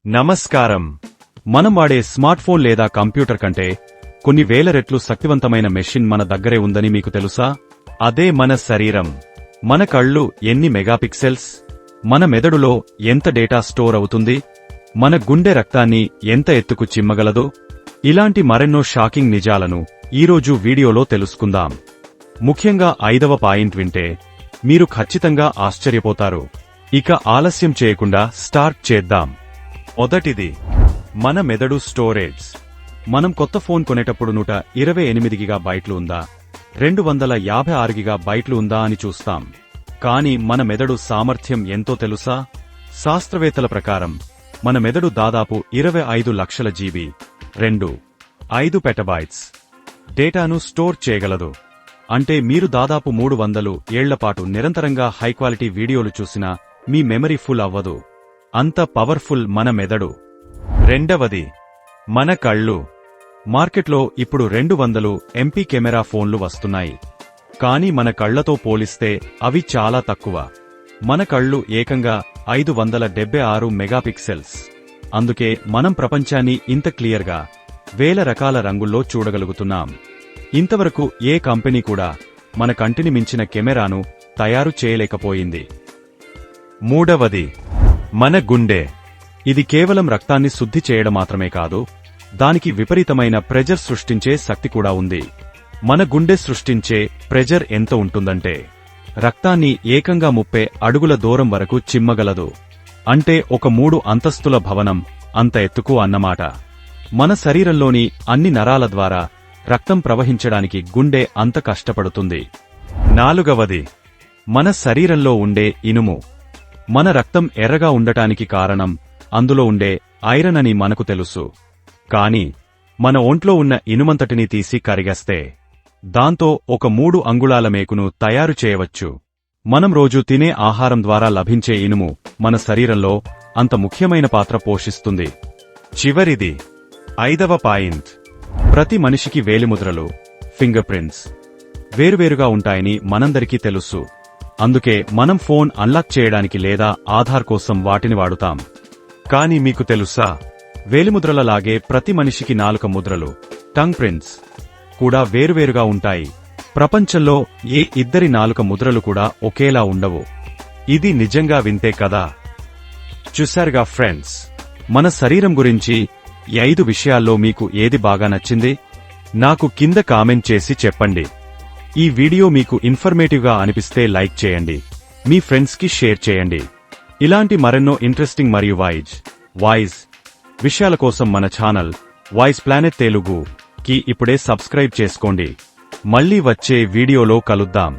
నమస్కారం. మనం వాడే స్మార్ట్ ఫోన్ లేదా కంప్యూటర్ కంటే కొన్ని వేల రెట్లు శక్తివంతమైన మెషిన్ మన దగ్గరే ఉందని మీకు తెలుసా? అదే మన శరీరం. మన కళ్ళు ఎన్ని మెగాపిక్సెల్స్, మన మెదడులో ఎంత డేటా స్టోర్ అవుతుంది, మన గుండె రక్తాన్ని ఎంత ఎత్తుకు చిమ్మగలదో, ఇలాంటి మరెన్నో షాకింగ్ నిజాలను ఈరోజు వీడియోలో తెలుసుకుందాం. ముఖ్యంగా 5వ పాయింట్ వింటే మీరు ఖచ్చితంగా ఆశ్చర్యపోతారు. ఇక ఆలస్యం చేయకుండా స్టార్ట్ చేద్దాం. మొదటిది, మన మెదడు స్టోరేజ్. మనం కొత్త ఫోన్ కొనేటప్పుడు 128 గిగాబైట్లు ఉందా, 256 గిగాబైట్లు ఉందా అని చూస్తాం. కానీ మన మెదడు సామర్థ్యం ఎంతో తెలుసా? శాస్త్రవేత్తల ప్రకారం మన మెదడు దాదాపు 25 లక్షల జీబీ 2.5 పెటబైట్స్ డేటాను స్టోర్ చేయగలదు. అంటే మీరు దాదాపు 300 ఏళ్లపాటు నిరంతరంగా హైక్వాలిటీ వీడియోలు చూసినా మీ మెమరీ ఫుల్ అవ్వదు. అంత పవర్ఫుల్ మన మెదడు. రెండవది, మన కళ్ళు. మార్కెట్లో ఇప్పుడు 200 MP కెమెరా ఫోన్లు వస్తున్నాయి. కానీ మన కళ్లతో పోలిస్తే అవి చాలా తక్కువ. మన కళ్ళు ఏకంగా 576 మెగాపిక్సెల్స్. అందుకే మనం ప్రపంచాన్ని ఇంత క్లియర్గా వేల రకాల రంగుల్లో చూడగలుగుతున్నాం. ఇంతవరకు ఏ కంపెనీ కూడా మన కంటిని మించిన కెమెరాను తయారు చేయలేకపోయింది. మూడవది, మన గుండె. ఇది కేవలం రక్తాన్ని శుద్ధి చేయడం మాత్రమే కాదు, దానికి విపరీతమైన ప్రెజర్ సృష్టించే శక్తి కూడా ఉంది. మన గుండె సృష్టించే ప్రెజర్ ఎంత ఉంటుందంటే రక్తాన్ని ఏకంగా 30 అడుగుల దూరం వరకు చిమ్మగలదు. అంటే ఒక 3 అంతస్తుల భవనం అంత ఎత్తుకు అన్నమాట. మన శరీరంలోని అన్ని నరాల ద్వారా రక్తం ప్రవహించడానికి గుండె అంత కష్టపడుతుంది. నాలుగవది, మన శరీరంలో ఉండే ఇనుము. మన రక్తం ఎర్రగా ఉండటానికి కారణం అందులో ఉండే ఐరన్ అని మనకు తెలుసు. కాని మన ఒంట్లో ఉన్న ఇనుమంతటినీ తీసి కరిగేస్తే దాంతో ఒక 3 అంగుళాల మేకును తయారు చేయవచ్చు. మనం రోజు తినే ఆహారం ద్వారా లభించే ఇనుము మన శరీరంలో అంత ముఖ్యమైన పాత్ర పోషిస్తుంది. చివరిది, 5వ పాయింట్. ప్రతి మనిషికి వేలిముద్రలు, ఫింగర్ ప్రింట్స్ వేరువేరుగా ఉంటాయని మనందరికీ తెలుసు. అందుకే మనం ఫోన్ అన్లాక్ చేయడానికి లేదా ఆధార్ కోసం వాటిని వాడుతాం. కానీ మీకు తెలుసా, వేలిముద్రలలాగే ప్రతి మనిషికి నాలుక ముద్రలు, టంగ్ ప్రింట్స్ కూడా వేరువేరుగా ఉంటాయి. ప్రపంచంలో ఏ ఇద్దరి నాలుక ముద్రలు కూడా ఒకేలా ఉండవు. ఇది నిజంగా వింతే కదా. చూశారుగా ఫ్రెండ్స్, మన శరీరం గురించి ఈ 5 విషయాల్లో మీకు ఏది బాగా నచ్చింది? నాకు కింద కామెంట్ చేసి చెప్పండి. ఈ వీడియో మీకు ఇన్ఫర్మేటివ్గా అనిపిస్తే లైక్ చేయండి, మీ ఫ్రెండ్స్కి షేర్ చేయండి. ఇలాంటి మరెన్నో ఇంట్రెస్టింగ్ మరియు వైజ్ విషయాల కోసం మన ఛానల్ వైజ్ ప్లానెట్ తెలుగు కి ఇప్పుడే సబ్స్క్రైబ్ చేసుకోండి. మళ్ళీ వచ్చే వీడియోలో కలుద్దాం.